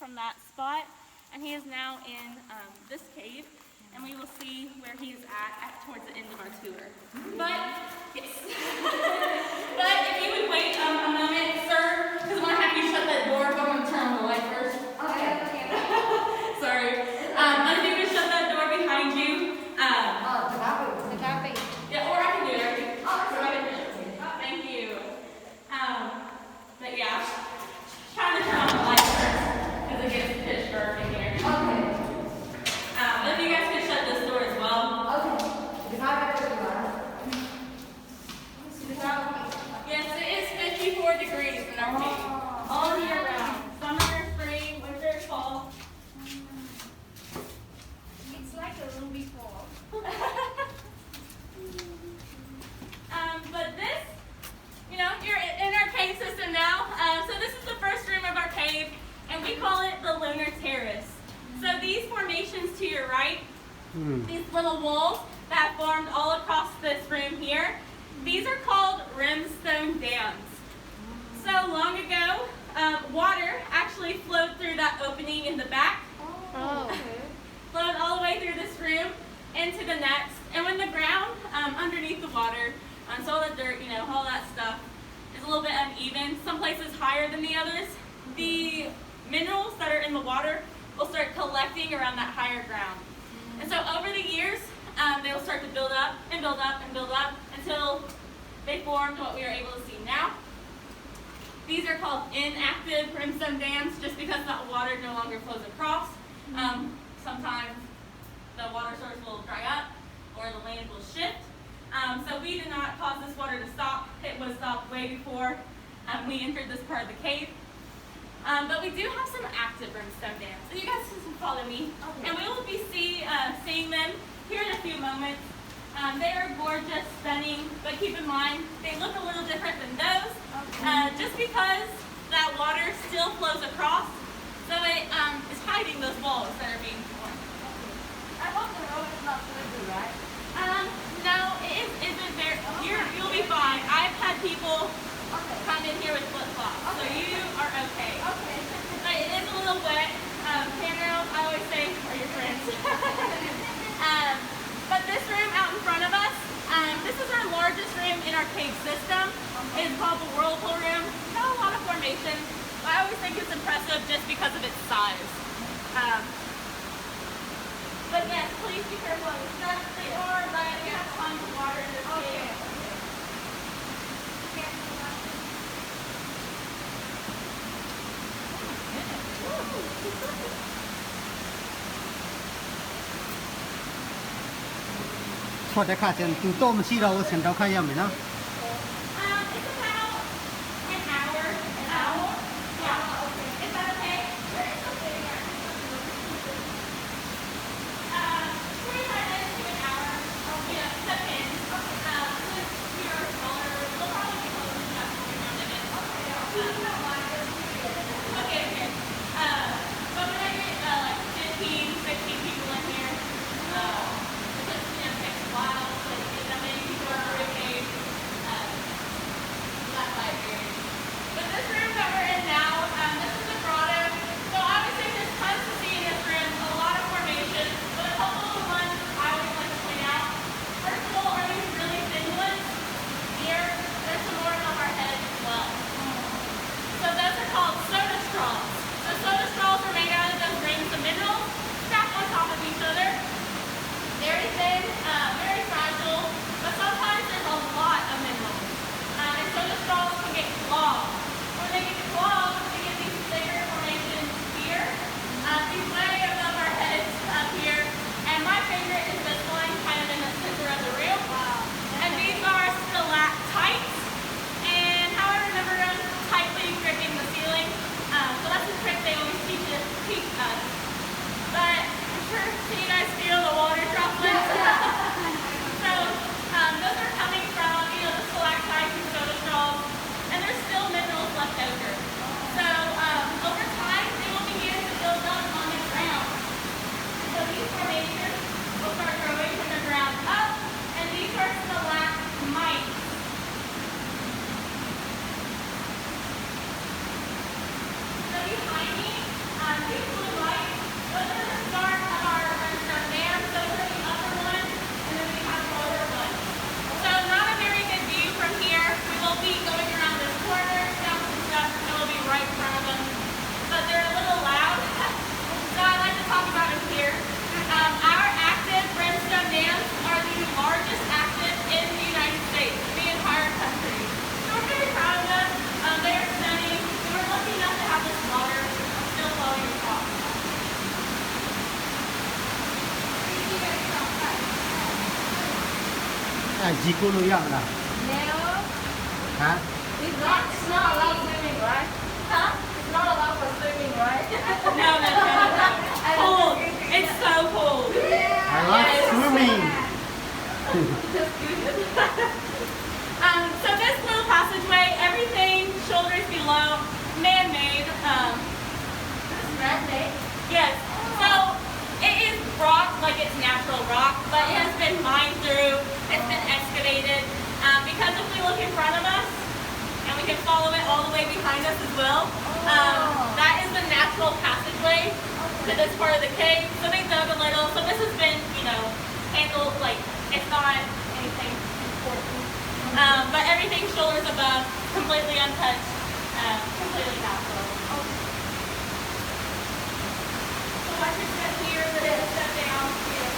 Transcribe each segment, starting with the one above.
from that spot, and he is now in this cave, and we will see where he is at towards the end of our tour. But, yes. But if you would wait a moment, sir, because I want to have you shut that door, so I'm going to turn on the light first. Okay. Sorry. If you would shut that door behind you. Yeah, or I can do it. Thank you. But yeah, trying to turn on the light first because it gets pitch dark in here. Okay. But if you guys could shut this door as well. Okay. Yes, it is 54 degrees in our cave. All year round. Summer, spring, winter, fall. It's like a Ruby fall. But this, you know, you're in our cave system now. So this is the first room of our cave, and we call it the Lunar Terrace. So these formations to your right, these little walls that formed all across this room here, these are called rimstone dams. So long ago, water actually flowed through that opening in the back. Oh, okay. Flowed all the way through this room into the next. And when the ground underneath the water, so all the dirt, you know, all that stuff, is a little bit uneven, some places higher than the others, the minerals that are in the water will start collecting around that higher ground. And so over the years, they will start to build up and build up and build up until they formed what we are able to see now. These are called inactive rimstone dams just because that water no longer flows across. Sometimes the water source will dry up or the land will shift. So we did not cause this water to stop. It was stopped way before we entered this part of the cave. But we do have some active rimstone dams. So you guys can follow me. Okay. And we will be seeing them here in a few moments. They are gorgeous, stunning, but keep in mind, they look a little different than those. Okay. Just because that water still flows across, so it is hiding those walls that are being formed. I hope the road is not slippery, right? No, it isn't there. You'll be fine. I've had people come in here with flip-flops, so you are okay. Okay. But it is a little wet. Handrails, I always say, are your friends. But this room out in front of us, this is our largest room in our cave system. It is called the Whirlpool Room. Not a lot of formations, but I always think it's impressive just because of its size. But yes, please be careful of the steps. They are, but we have tons of water in this cave. Thôi để khai xem từ tôm xí đâu xem đâu khai em nữa. It's about an hour. An hour? Yeah. Okay. Is that okay? It's okay. 45 minutes to an hour. Yeah, depends. Since we are smaller, we'll probably be close to that 45 minutes. Okay. But when I get like 15, 16 people in here, it takes a while to get that many people through a cave. these blue lights, those are the start of our brimstone dams. Those are the upper ones, and then we have lower ones. So not a very good view from here. We will be going around this corner, down some steps, and we'll be right in front of them. But they're a little loud, so I like to talk about them here. Our active brimstone dams are the largest active in the United States, the entire country. So we're very proud of them. They are stunning. We're lucky enough to have this water still flowing across. Jiko lo yang lah. No. Ha? It's not allowed swimming, right? Huh? It's not allowed for swimming, right? No. Cold. It's so cold. I like swimming. So this little passageway, everything shoulders below, man-made. It's man-made. Yes. So it is rock, like it's natural rock, but it has been mined through. It's been excavated. Because if we look in front of us, and we can follow it all the way behind us as well, that is the natural passageway to this part of the cave. So they dug a little. So this has been, handled like it's not anything important. But everything shoulders above, completely untouched, completely natural. So watch your step here, then step down here.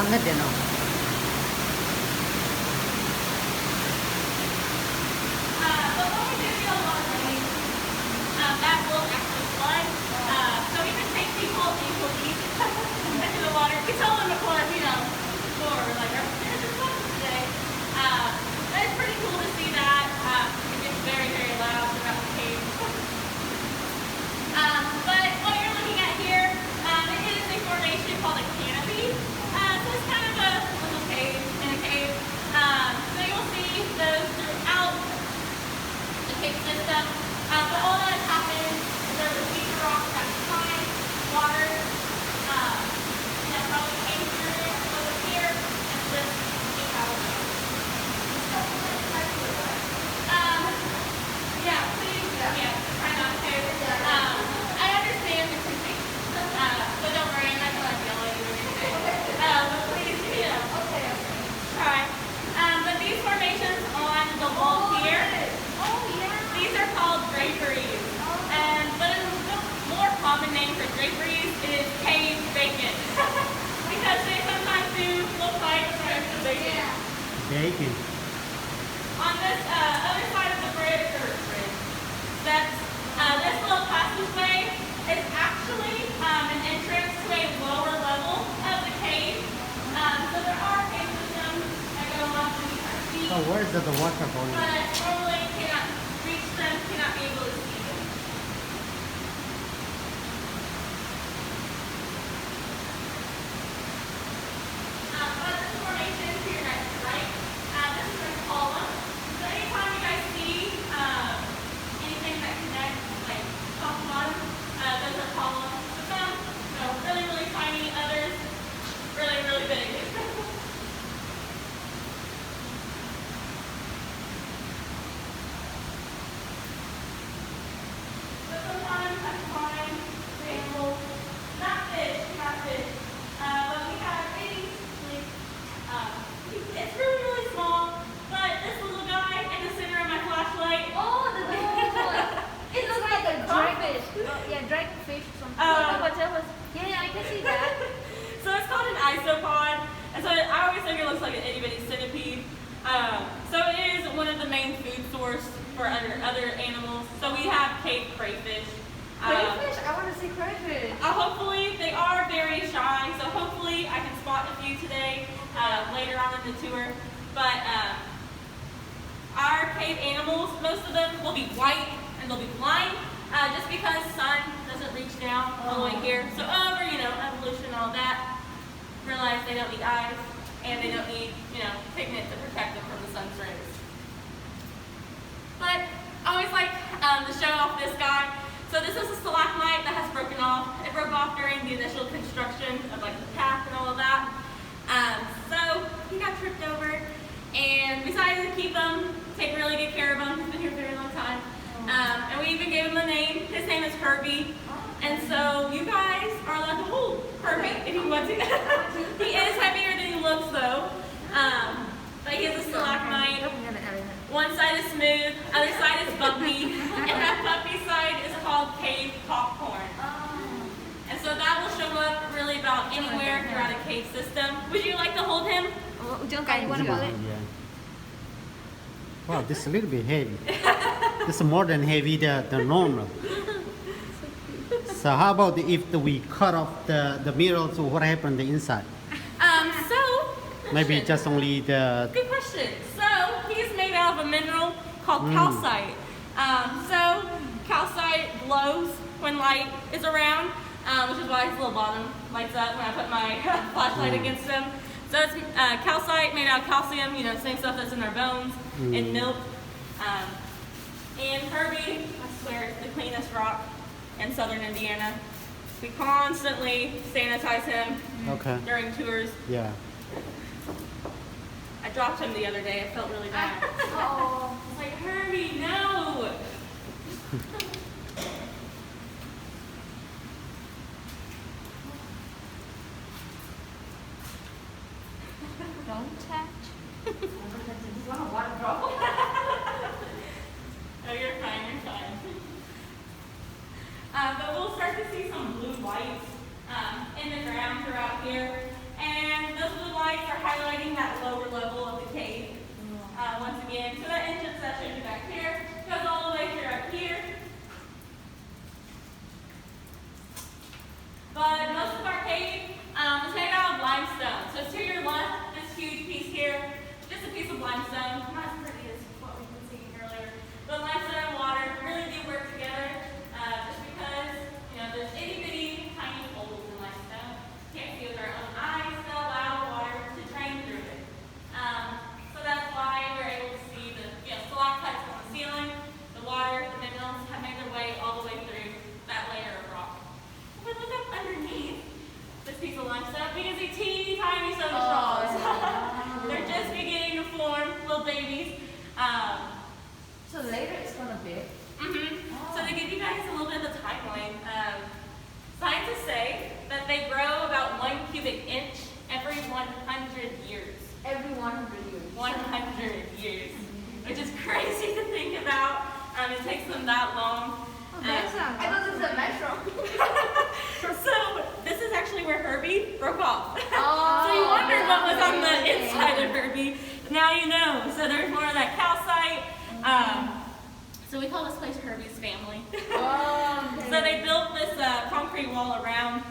Anget dia no. Baking. On this other side of the bridge, that's this little passageway is actually an entrance to a lower level of the cave. So there are cave systems that go off beneath our feet. So where is the water going? But normally cannot reach them, cannot be able to see them. But this formation to your right, this is a column. So anytime you guys see anything that connects, like top and bottom, those are columns. So some, really, really tiny, others really, really big. But sometimes I find animals, not fish, but we have these, it's really, really small, but this little guy in the center of my flashlight. Oh, the little one. It looks like a dragonfish. Yeah, dragonfish or something. Yeah, I can see that. So it's called an isopod, and so I always think it looks like an itty-bitty centipede. So it is one of the main food source for other animals. So we have cave crayfish. Crayfish? I want to see crayfish. Hopefully, they are very shy, so hopefully I can spot a few today, later on in the tour. But our cave animals, most of them will be white and they'll be blind, just because sun doesn't reach down all the way here. So over, evolution and all that, realize they don't need eyes and they don't need, pigment to protect them from the sun's rays. But I always like to show off this guy. So this is a stalagmite that has broken off. It broke off during the initial construction of like the path and all of that. So he got tripped over, and we decided to keep him, take really good care of him. He's been here a very long time. And we even gave him a name. His name is Herbie. And so you guys are allowed to hold Herbie if you want to. He is heavier than he looks though. But he is a stalagmite. One side is smooth, other side is bumpy, and that bumpy side is called cave popcorn. And so that will show up really about anywhere throughout a cave system. Would you like to hold him? You want to hold it? Yeah. Wow, this is a little bit heavy. This is more than heavy than normal. So how about if we cut off the middle, so what happened the inside? Maybe just only the... Good question. So he's made out of a mineral called calcite. So calcite glows when light is around, which is why his little bottom lights up when I put my flashlight against him. So it's calcite made out of calcium, same stuff that's in our bones and milk. And Herbie, I swear, is the cleanest rock in southern Indiana. We constantly sanitize him during tours. Yeah. I dropped him the other day. I felt really bad. Oh. I was like, Herbie, no! Don't touch. Oh, you're fine, you're fine. But we'll start to see some blue lights in the ground throughout here. And those blue lights are highlighting that lower level of the cave. Once again, so that entrance that showed you back here goes all the way through up here. But most of our cave is made out of limestone. So to your left, this huge piece here, just a piece of limestone. Not as pretty as what we've been seeing earlier. But limestone and water really do work together, just because there's itty-bitty tiny holes in limestone. Can't see with our own eyes, they'll allow water to drain through it. So that's why we're able to see the stalactites on the ceiling. The water, the minerals have made their way all the way through that layer of rock. But look up underneath this piece of limestone. We can see teeny tiny soda straws. They're just beginning to form, little babies. So later it's gonna be. So to give you guys a little bit of a timeline, scientists say that they grow about 1 cubic inch every 100 years. Every 100 years. 100 years, which is crazy to think about. It takes them that long. I thought this was a mushroom. So this is actually where Herbie broke off. Oh, So you wondered what was on the okay. inside of Herbie. now you know. So there's more of that calcite. So we call this place Herbie's Family. Oh, okay. So they built this concrete wall around,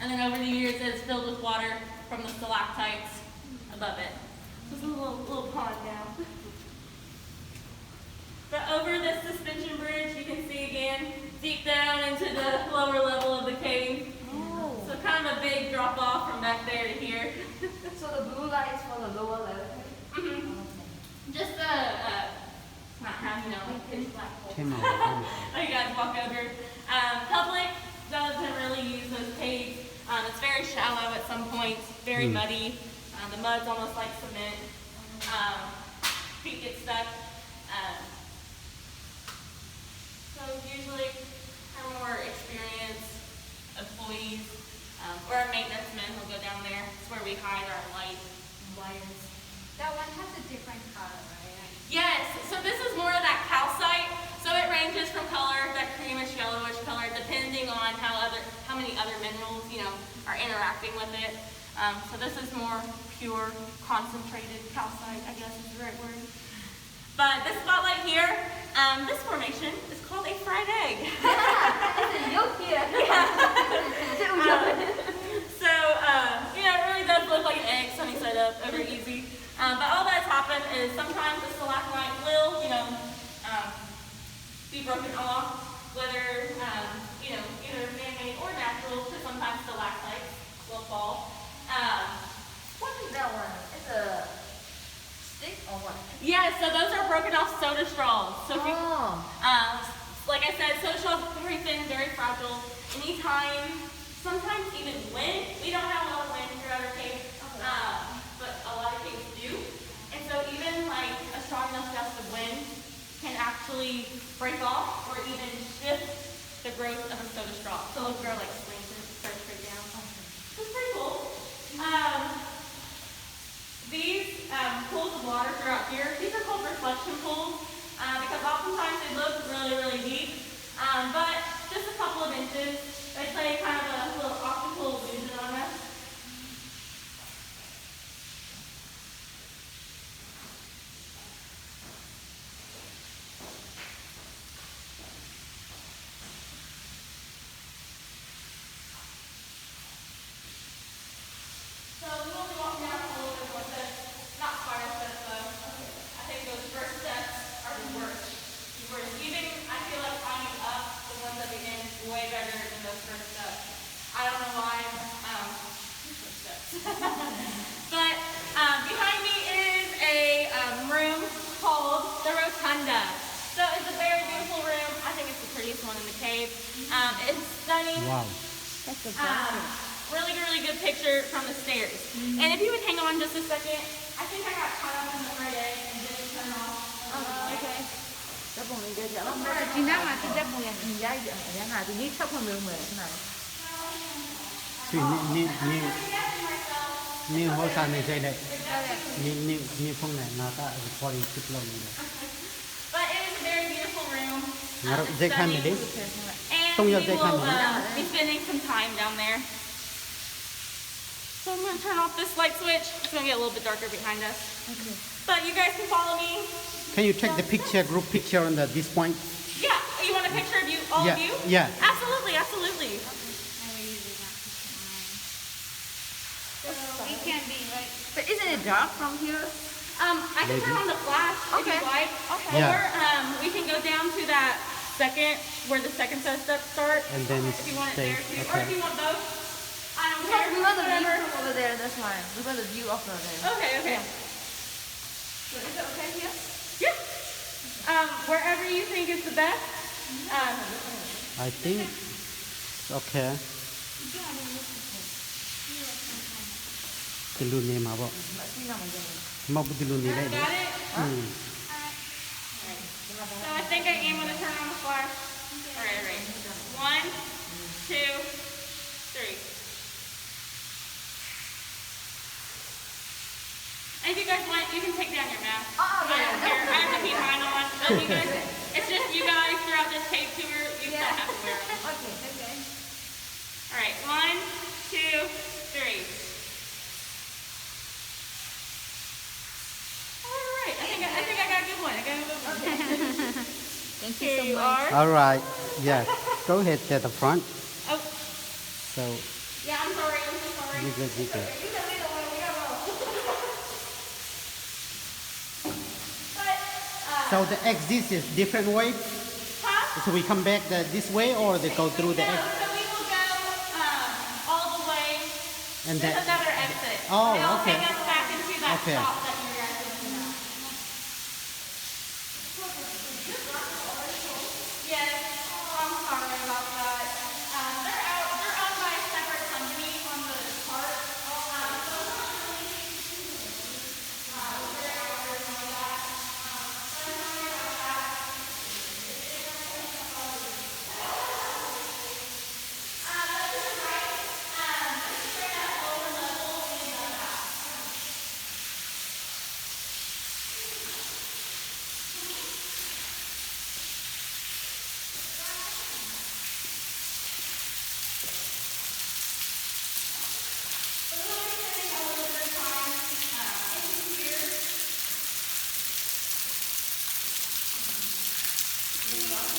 and then over the years it's filled with water from the stalactites above it. So it's a little pond now. But over this suspension bridge, you can see again, deep down into the lower level of the cave. Oh. So kind of a big drop off from back there to here. So the blue light is for the lower level? Just not how you know, like pitch black hole. Oh, you guys walk over. Public doesn't really use those caves. It's very shallow at some points, very muddy. The mud's almost like cement. Feet get stuck. So usually our more experienced employees or our maintenance men will go down there. It's where we hide our light and wires. That one has a different color, right? Yes, so this is more of that calcite. So it ranges from color, that creamish yellowish color, depending on how many other minerals, are interacting with it. So this is more pure, concentrated calcite, I guess is the right word. But this spotlight here, this formation is called a fried egg. It's a yolk here. So, it really does look like an egg, sunny side up, over easy. But all that's happened is sometimes the stalagmite will, be broken off, whether, either man-made or natural, because sometimes stalactites will fall. What is that one? It's a stick or what? Yeah, so those are broken off soda straws. So if you, Oh. like I said, soda straws are very thin, very fragile. Anytime, sometimes even wind, we don't have a lot of wind throughout our cave, but a lot of caves do. And so even like a strong enough gust of wind can actually break off or even shift the growth of a soda straw. So it'll grow like slanted, start straight down. So it's pretty cool. These pools of water throughout here, these are called reflection pools because oftentimes they look really, really deep, but just a couple of inches, they play kind of a little optical illusion on us. So we will be walking down a little bit more steps, not spiral steps though. I think those first steps are the worst. Even I feel like climbing up the ones at the end is way better than those first steps. I don't know why. First steps. But behind me is a room called the Rotunda. So it's a very beautiful room. I think it's the prettiest one in the cave. It's stunning. Wow. That's a Really, really good picture from the stairs. And if you would hang on just a second, I think I got caught up in the fried egg and didn't turn off. Okay. 조금 이제 지나가 진짜 뭐야. 양아 니 처음 배운 거야 그날. Ni hỗ trợ này chơi đấy. Ni phong này nó ta recording chụp lâu rồi. But it is a very beautiful room. Ngaro It's dây khăn này stunning. đi. And Tung we nhập dây khăn will này. be spending some time down there. So I'm going to turn off this light switch. It's going to get a little bit darker behind us. Okay. But you guys can follow me. Can you take the picture, group picture on this point? Yeah, you want a picture of you, all Yeah, of you? yeah. Absolutely, absolutely. So we can be like, But isn't it dark from here? I can turn on the flash if Okay. you like. Okay. Yeah. Or we can go down to that second, where the second set of steps start. And then if you want it stay, there too. Or okay. if you want both. I don't Because care. we want the view Whatever. from over there, that's why. We want the view of over there. Okay, okay. So is it okay here? Yeah. Wherever you think is the best. I think it's okay. Tilu ni mà bộ. Mau bu tilu ni đấy. Got it? Ừ. So I think I am going to turn on the flash. All right, all right. 1, 2, 3. And if you guys want, you can take down your mask. Oh, I yeah, don't care. I have to keep mine on. But you guys, it's just you guys throughout this cave tour, you still have to wear them. Okay, okay. All right, 1, 2, 3. point. I gotta move on. Thank Here you you so much. are. All right. Yeah. Go ahead to the front. Oh, So yeah, I'm sorry. I'm so sorry. you good, you good. But, So the exit is different way. huh? So we come back this way, or they go through the No, exit. so we will go all the way. And There's that. another exit. Oh, and it'll okay. take us back into that Okay. shop that you guys were looking at. Yes, I'm sorry about that. They're owned by a separate company on the part.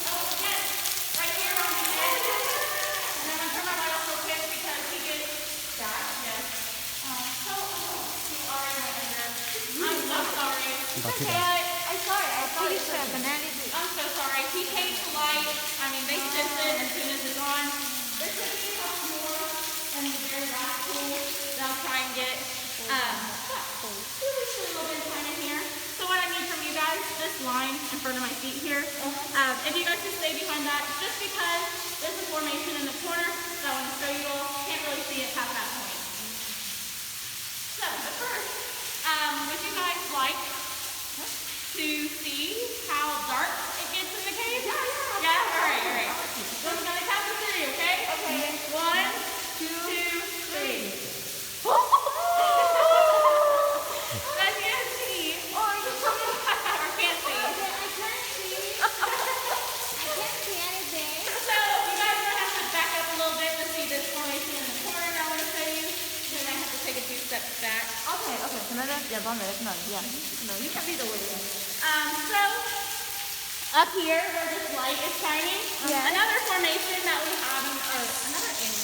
Right here on the edge. And then I'm gonna turn my light off real quick because he gets that. Yes. He already went in there. I'm so sorry. But I'm sorry. I thought you Please, said banana. I'm so sorry. He paid the light. I mean, they sense it as soon as it's on. There could be a couple more in the very last pool that I'll try and get. Just a little bit of time in here. So what I need from you guys, this line in front of my feet here, if you guys can stay behind that, just because there's a formation in the corner that I want to show you all. Can't really see it past that point. So, but first, would you guys like to see how dark it gets in the cave? Yeah? All right. So I'm going to count to 3, okay? Okay. 1, 2, 3. Guys, you can't see. Or can't see. I can't see anything. So you guys are going to have to back up a little bit to see this formation in the corner that I want to show you. Then I have to take a few steps back. Okay. Can I just? Yeah, one minute. No, yeah. No, you can be the witness. So up here where this light is shining, Yeah. another formation that we have, or another angle.